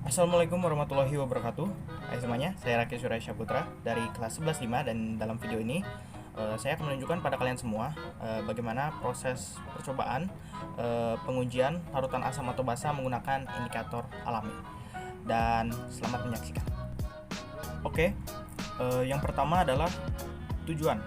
Assalamualaikum warahmatullahi wabarakatuh. Hai semuanya, saya Raki Surya Putra dari kelas 11.5 dan dalam video ini saya akan menunjukkan pada kalian semua bagaimana proses percobaan pengujian larutan asam atau basa menggunakan indikator alami. Dan selamat menyaksikan. Oke, yang pertama adalah tujuan.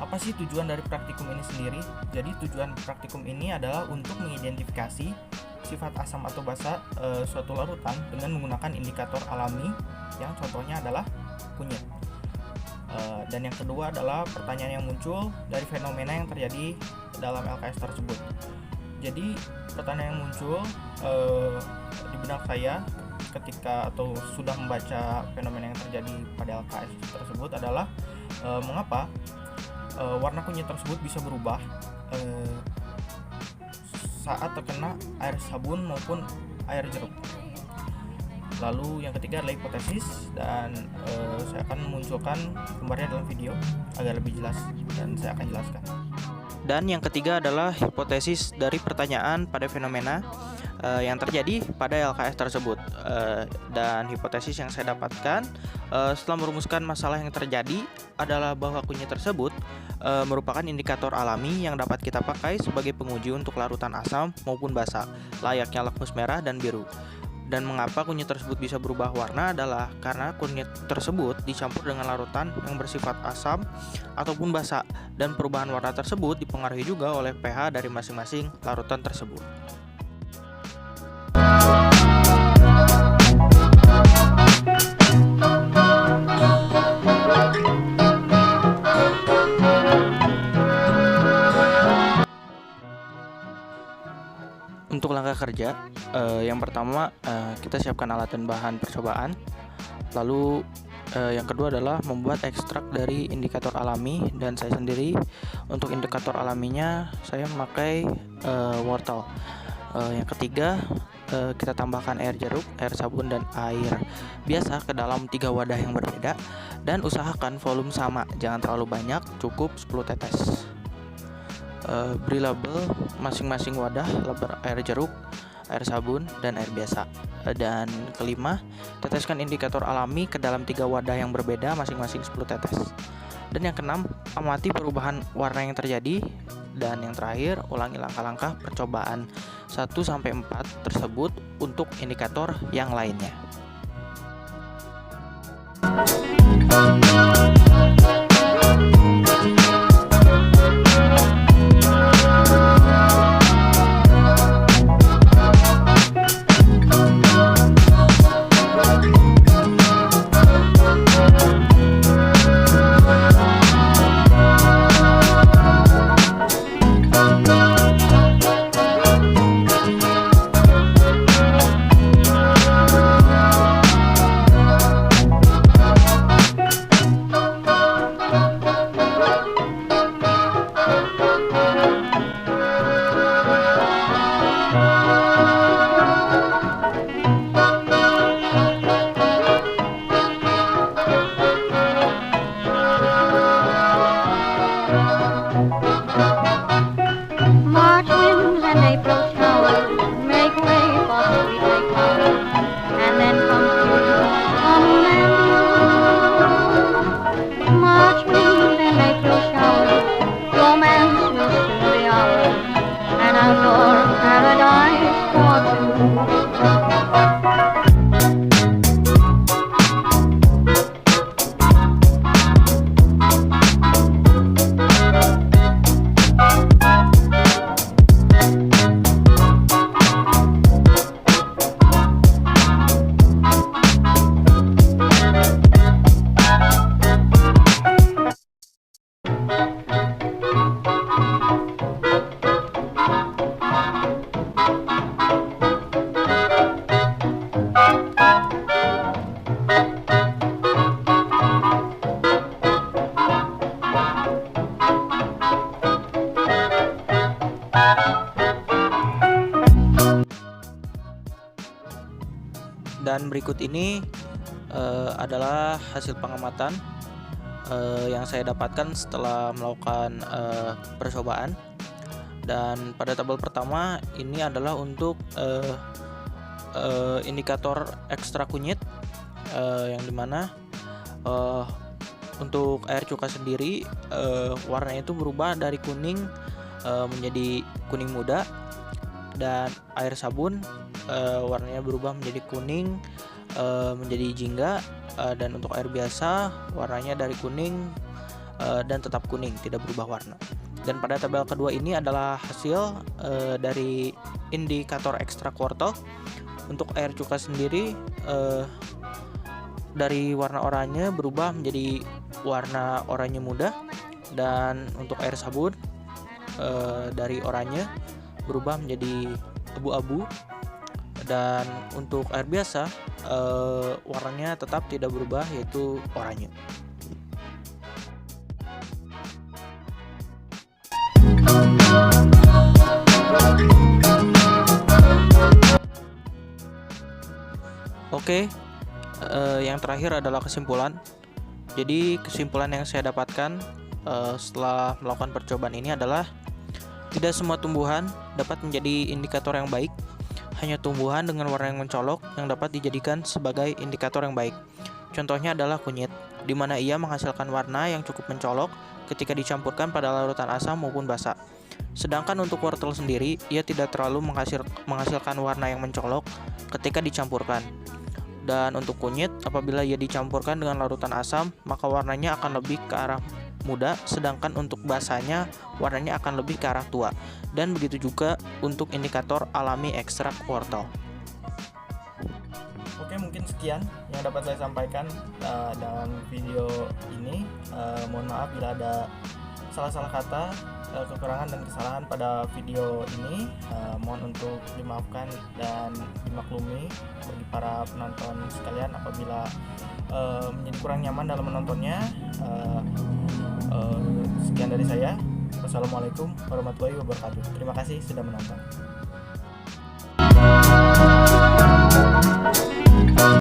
Apa sih tujuan dari praktikum ini sendiri? Jadi tujuan praktikum ini adalah untuk mengidentifikasi sifat asam atau basa suatu larutan dengan menggunakan indikator alami yang contohnya adalah kunyit. Dan yang kedua adalah pertanyaan yang muncul dari fenomena yang terjadi dalam LKS tersebut. Jadi pertanyaan yang muncul di benak saya ketika atau sudah membaca fenomena yang terjadi pada LKS tersebut adalah mengapa warna kunyit tersebut bisa berubah saat terkena air sabun maupun air jeruk. Lalu yang ketiga adalah hipotesis, dan saya akan memunculkan gambarnya dalam video agar lebih jelas dan saya akan jelaskan. Dan yang ketiga adalah hipotesis dari pertanyaan pada fenomena yang terjadi pada LKS tersebut. Dan hipotesis yang saya dapatkan setelah merumuskan masalah yang terjadi adalah bahwa kunyit tersebut merupakan indikator alami yang dapat kita pakai sebagai penguji untuk larutan asam maupun basa, layaknya lakmus merah dan biru. Dan mengapa kunyit tersebut bisa berubah warna adalah karena kunyit tersebut dicampur dengan larutan yang bersifat asam ataupun basa, dan perubahan warna tersebut dipengaruhi juga oleh pH dari masing-masing larutan tersebut. Untuk langkah kerja, yang pertama kita siapkan alat dan bahan percobaan. Lalu yang kedua adalah membuat ekstrak dari indikator alami, dan saya sendiri untuk indikator alaminya saya memakai wortel. Yang ketiga, kita tambahkan air jeruk, air sabun, dan air biasa ke dalam 3 wadah yang berbeda, dan usahakan volume sama, jangan terlalu banyak, cukup 10 tetes. Beri label masing-masing wadah, label air jeruk, air sabun, dan air biasa. Dan kelima, teteskan indikator alami ke dalam 3 wadah yang berbeda masing-masing 10 tetes. Dan yang keenam, amati perubahan warna yang terjadi. Dan yang terakhir, ulangi langkah-langkah percobaan 1-4 tersebut untuk indikator yang lainnya. Dan berikut ini adalah hasil pengamatan yang saya dapatkan setelah melakukan percobaan. Dan pada tabel pertama ini adalah untuk indikator ekstra kunyit, yang dimana untuk air cuka sendiri warnanya itu berubah dari kuning menjadi kuning muda, dan air sabun warnanya berubah menjadi kuning menjadi jingga, dan untuk air biasa warnanya dari kuning dan tetap kuning, tidak berubah warna. Dan pada tabel kedua ini adalah hasil dari indikator ekstra kuartal. Untuk air cuka sendiri dari warna oranye berubah menjadi warna oranye muda, dan untuk air sabun dari oranye berubah menjadi abu-abu, dan untuk air biasa warnanya tetap tidak berubah, yaitu oranye. Oke, yang terakhir adalah kesimpulan. Jadi kesimpulan yang saya dapatkan setelah melakukan percobaan ini adalah tidak semua tumbuhan dapat menjadi indikator yang baik. Hanya tumbuhan dengan warna yang mencolok yang dapat dijadikan sebagai indikator yang baik. Contohnya adalah kunyit, di mana ia menghasilkan warna yang cukup mencolok ketika dicampurkan pada larutan asam maupun basa. Sedangkan untuk wortel sendiri, ia tidak terlalu menghasilkan warna yang mencolok ketika dicampurkan. Dan untuk kunyit, apabila ia dicampurkan dengan larutan asam, maka warnanya akan lebih ke arah muda, sedangkan untuk basanya warnanya akan lebih ke arah tua. Dan begitu juga untuk indikator alami ekstrak wortel. Oke, mungkin sekian yang dapat saya sampaikan dalam video ini. Mohon maaf bila ada salah-salah kata, kekurangan dan kesalahan pada video ini. Mohon untuk dimaafkan dan dimaklumi bagi para penonton sekalian apabila menjadi kurang nyaman dalam menontonnya. Sekian dari saya. Wassalamualaikum warahmatullahi wabarakatuh. Terima kasih sudah menonton.